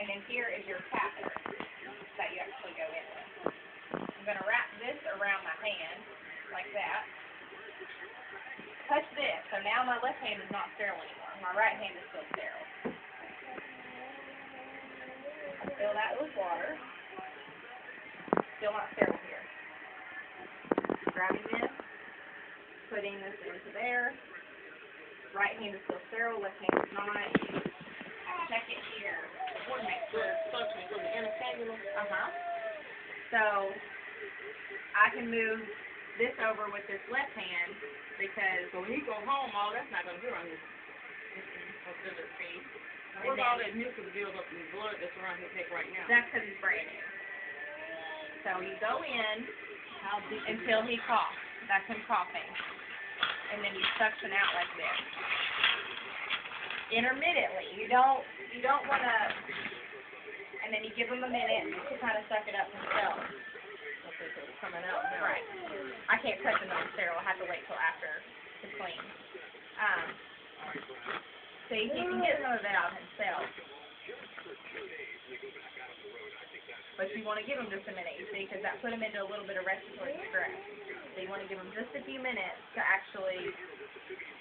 and then here is your catheter that you actually go in with. I'm going to wrap this around my hand, like that. Touch this, so now my left hand is not sterile anymore. My right hand is still sterile. I fill that with water. Still not sterile here. Grabbing this, putting this into there. Right hand is still sterile, left hand is not. Check it here. I want to make sure it's functioning for the intercannula. So I can move this over with this left hand because so when he go home, all that's not going to do on his see. Where's all that mucus build up in the blood that's around his neck right now? That's because he's brand new. So you go in until he coughs. That's him coughing. And then you suction out like this. Intermittently. You don't want to, and then you give him a minute to kind of suck it up himself. Okay, so it's coming out now. Right. I can't touch him unsterile. I have to wait till after to clean. See, he can get some of it out himself. But you want to give him just a minute, you see, because that put him into a little bit of respiratory distress. So you want to give him just a few minutes to actually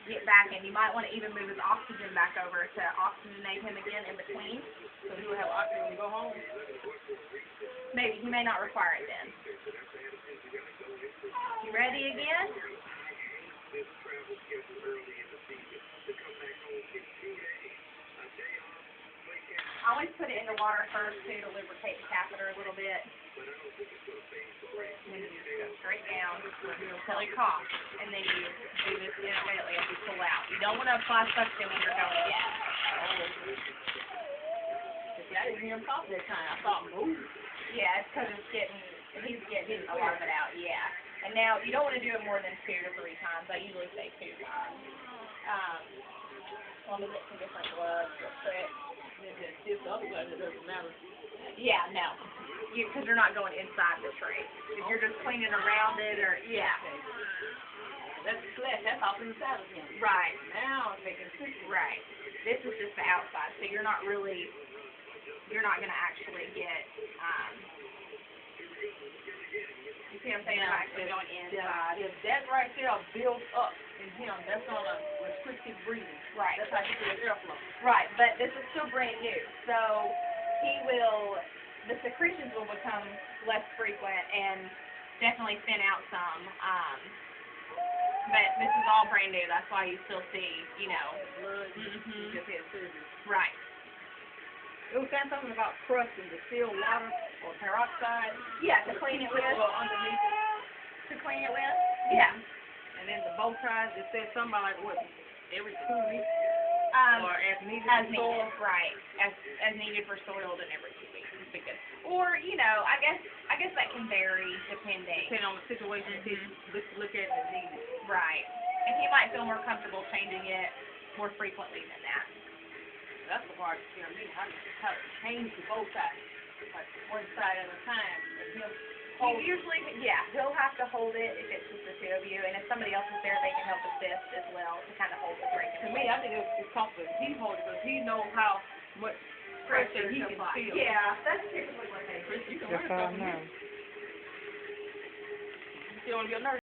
get back in. You might want to even move his oxygen back over to oxygenate him again in between. So he will have oxygen when he go home? Maybe. He may not require it then. You ready again? I always put it in the water first, too, to lubricate the catheter a little bit. And then you just go straight down until he coughs. And then you do this intermittently as you pull out. You don't want to apply suction when you're going in. See, I didn't hear him cough that time. I thought, move. Yeah, it's because he's getting a lot of it out, yeah. And now, you don't want to do it more than 2 to 3 times. I usually say 2 times. Let me get some different gloves real quick. If the other one, it doesn't matter. Yeah, no. Because you're not going inside the tray. If you're just cleaning around it or, yeah. That's flesh. That's off inside again. Right. Now it's making tissue. Right. This is just the outside, so you're not going to actually get, you see what I'm saying? You're not actually going inside. If that right there builds up in him, that's going to restrict his breathing. Right. That's how he gets airflow. Right, but this is still brand new, so the secretions will become less frequent and definitely thin out some, but this is all brand new, that's why you still see, Blood, he just had surgery. Right. It was saying something about crust and distilled water or peroxide. Yeah, to clean it with. Underneath it. To clean it with? Yeah. And then the bow ties, it said something like, what, every 2 weeks? Or as needed as for soil? needed, right. As needed for soil, then every 2 weeks would be good. Or, I guess that can vary depending. Depending on the situation, look at it as needed. Right. And he might feel more comfortable changing it more frequently than that. That's the part that scares me. How to change the bow ties, like one side at a time, and he'll hold. He'll have to hold it if it's just the 2 of you, and if somebody else is there, they can help assist as well to kind of hold the drink. To me, I think it's comfortable. He holds it because he knows how much pressure he can feel. Yeah, that's typically what they do. You can learn something. You still on your nerves.